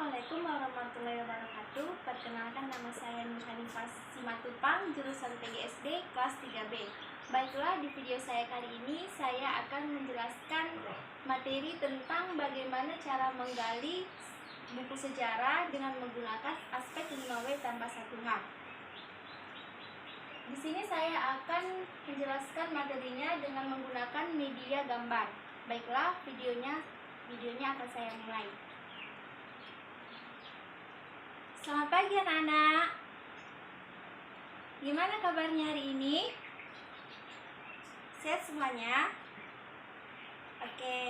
Assalamualaikum warahmatullahi wabarakatuh. Perkenalkan, nama saya Nur Hanifah Simatupang, jurusan PGSD kelas 3B. Baiklah, di video saya kali ini saya akan menjelaskan materi tentang bagaimana cara menggali buku sejarah dengan menggunakan aspek 5W tambah 1H. Di sini saya akan menjelaskan materinya dengan menggunakan media gambar. Baiklah, videonya akan saya mulai. Selamat pagi anak-anak. Gimana kabarnya hari ini? Sehat semuanya? Oke.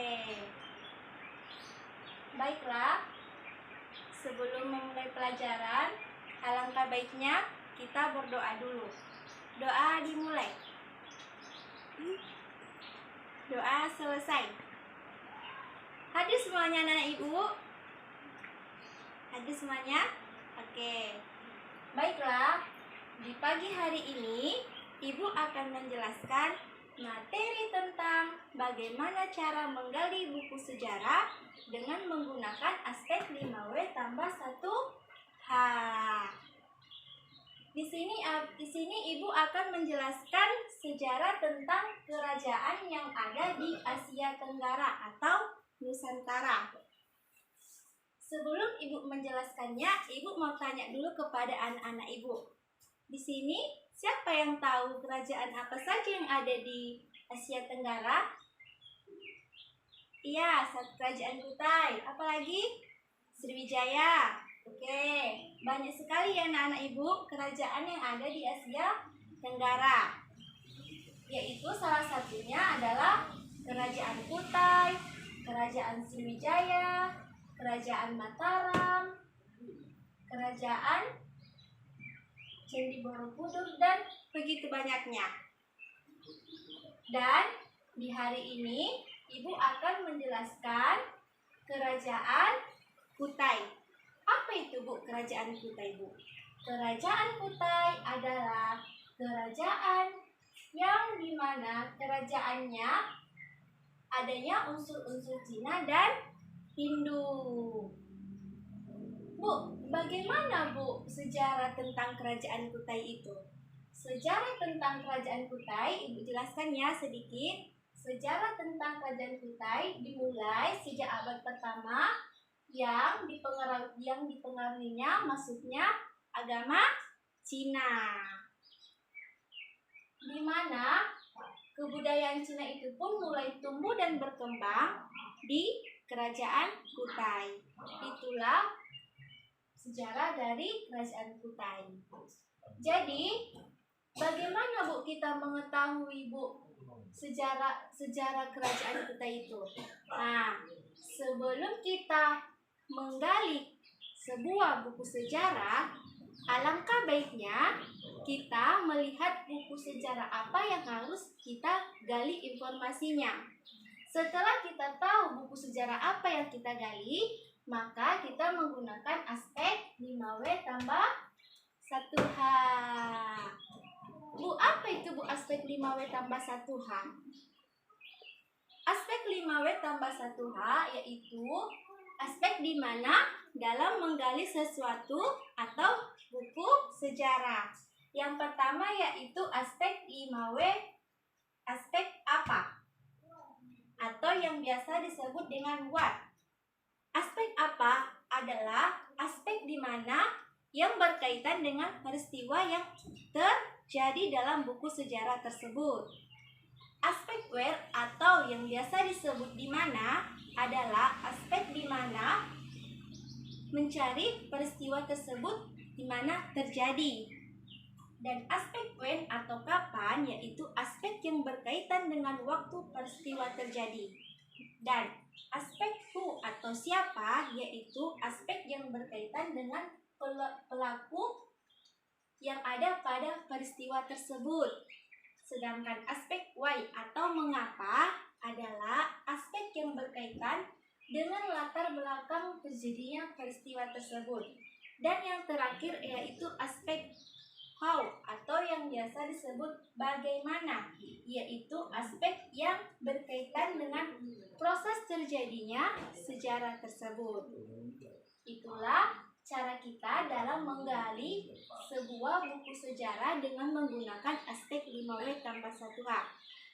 Baiklah, sebelum memulai pelajaran, alangkah baiknya kita berdoa dulu. Doa dimulai. Doa selesai. Hadir semuanya anak-anak ibu? Hadir semuanya? Oke. Baiklah, di pagi hari ini ibu akan menjelaskan materi tentang bagaimana cara menggali buku sejarah dengan menggunakan aspek 5W tambah 1H. Di sini ibu akan menjelaskan sejarah tentang kerajaan yang ada di Asia Tenggara atau Nusantara. Sebelum ibu menjelaskannya, ibu mau tanya dulu kepada anak-anak ibu. Di sini siapa yang tahu kerajaan apa saja yang ada di Asia Tenggara? Iya, kerajaan Kutai. Apalagi? Sriwijaya. Oke, banyak sekali ya anak-anak ibu kerajaan yang ada di Asia Tenggara. Yaitu salah satunya adalah kerajaan Kutai, kerajaan Sriwijaya, kerajaan Mataram, kerajaan Candi Borobudur, dan begitu banyaknya. Dan di hari ini ibu akan menjelaskan kerajaan Kutai. Apa itu Bu kerajaan Kutai, Bu? Kerajaan Kutai adalah kerajaan yang dimana kerajaannya adanya unsur-unsur Cina dan Hindu. Bu, bagaimana Bu sejarah tentang kerajaan Kutai itu? Sejarah tentang kerajaan Kutai, ibu jelaskan ya sedikit. Sejarah tentang kerajaan Kutai dimulai sejak abad pertama yang dipengaruhinya maksudnya agama Cina. Di mana kebudayaan Cina itu pun mulai tumbuh dan berkembang di kerajaan Kutai. Itulah sejarah dari kerajaan Kutai. Jadi, bagaimana Bu kita mengetahui Bu sejarah kerajaan Kutai itu? Nah, sebelum kita menggali sebuah buku sejarah, alangkah baiknya kita melihat buku sejarah apa yang harus kita gali informasinya. Setelah kita tahu buku sejarah apa yang kita gali, maka kita menggunakan aspek 5W tambah 1H. Bu, apa itu Bu aspek 5W tambah 1H? Aspek 5W tambah 1H yaitu aspek di mana dalam menggali sesuatu atau buku sejarah. Yang pertama yaitu aspek 5W, aspek apa? Atau yang biasa disebut dengan what. Aspek apa adalah aspek di mana yang berkaitan dengan peristiwa yang terjadi dalam buku sejarah tersebut. Aspek where atau yang biasa disebut di mana adalah aspek di mana mencari peristiwa tersebut di mana terjadi. Dan aspek when atau kapan yaitu aspek yang berkaitan dengan waktu peristiwa terjadi. Dan aspek who atau siapa yaitu aspek yang berkaitan dengan pelaku yang ada pada peristiwa tersebut. Sedangkan aspek why atau mengapa adalah aspek yang berkaitan dengan latar belakang terjadinya peristiwa tersebut. Dan yang terakhir yaitu aspek how atau yang biasa disebut bagaimana, yaitu aspek yang berkaitan dengan proses terjadinya sejarah tersebut. Itulah cara kita dalam menggali sebuah buku sejarah dengan menggunakan aspek 5W tambah 1H.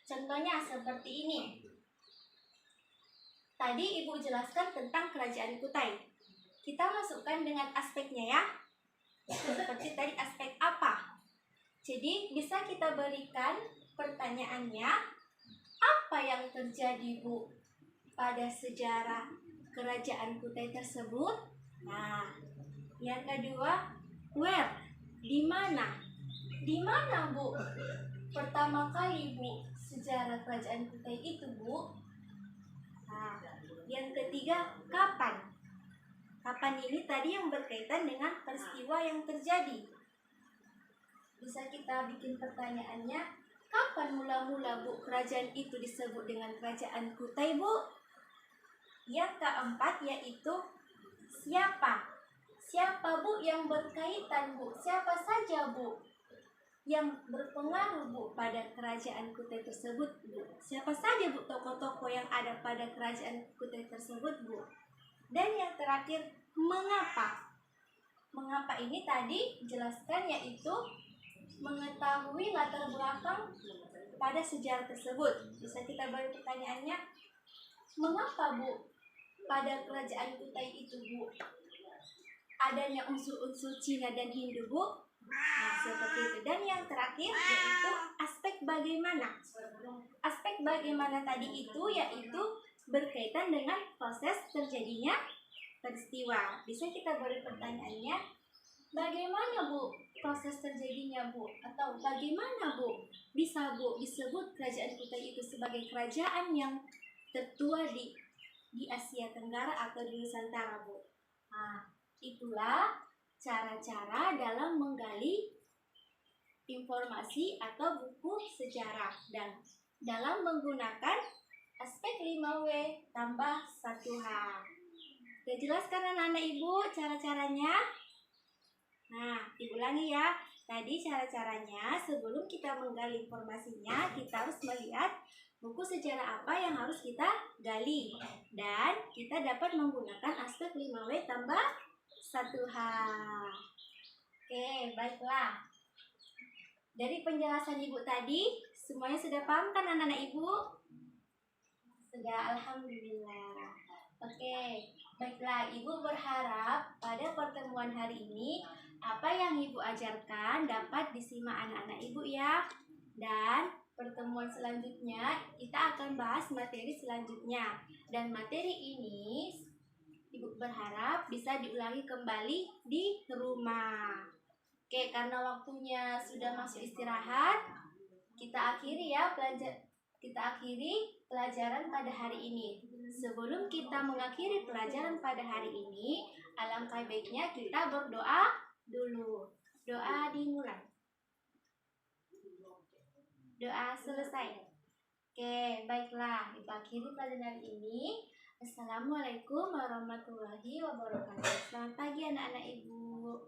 Contohnya seperti ini. Tadi Ibu jelaskan tentang Kerajaan Kutai. Kita masukkan dengan aspeknya ya. Seperti tadi aspek apa? Jadi bisa kita berikan pertanyaannya, apa yang terjadi Bu pada sejarah Kerajaan Kutai tersebut? Nah, yang kedua, where? Di mana? Di mana Bu pertama kali Bu sejarah Kerajaan Kutai itu Bu? Nah, yang ketiga, kapan? Kapan ini tadi yang berkaitan dengan peristiwa yang terjadi. Bisa kita bikin pertanyaannya, kapan mula-mula Bu kerajaan itu disebut dengan Kerajaan Kutai Bu? Yang keempat yaitu siapa? Siapa Bu yang berkaitan Bu? Siapa saja Bu yang berpengaruh Bu pada Kerajaan Kutai tersebut Bu? Siapa saja Bu tokoh-tokoh yang ada pada Kerajaan Kutai tersebut Bu? Dan yang terakhir, mengapa? Mengapa ini tadi jelaskan yaitu mengetahui latar belakang pada sejarah tersebut. Bisa kita beri pertanyaannya, mengapa Bu pada Kerajaan Kutai itu Bu adanya unsur-unsur Cina dan Hindu Bu? Nah, seperti itu. Dan yang terakhir yaitu aspek bagaimana. Aspek bagaimana tadi itu yaitu berkaitan dengan proses terjadinya peristiwa. Bisa kita beri pertanyaannya, bagaimana Bu proses terjadinya Bu? Atau bagaimana Bu bisa Bu disebut Kerajaan Kutai itu sebagai kerajaan yang tertua di Asia Tenggara atau di Nusantara Bu? Nah, itulah cara-cara dalam menggali informasi atau buku sejarah dan dalam menggunakan aspek 5W tambah 1H. Udah jelas kan anak-anak Ibu cara-caranya? Nah, diulangi ya. Tadi cara-caranya sebelum kita menggali informasinya, kita harus melihat buku sejarah apa yang harus kita gali. Dan kita dapat menggunakan aspek 5W tambah 1H. Oke, baiklah. Dari penjelasan Ibu tadi, semuanya sudah paham kan anak-anak Ibu? Sudah, alhamdulillah. Oke, baiklah. Ibu berharap pada pertemuan hari ini apa yang Ibu ajarkan dapat disimak anak-anak Ibu ya. Dan pertemuan selanjutnya kita akan bahas materi selanjutnya. Dan materi ini Ibu berharap bisa diulangi kembali di rumah. Oke, karena waktunya sudah masuk istirahat, kita akhiri pelajaran pada hari ini. Sebelum kita mengakhiri pelajaran pada hari ini, alangkah baiknya kita berdoa dulu. Doa dimulai. Doa selesai. Oke, baiklah. Kita akhiri pelajaran hari ini. Assalamualaikum warahmatullahi wabarakatuh. Selamat pagi anak-anak Ibu.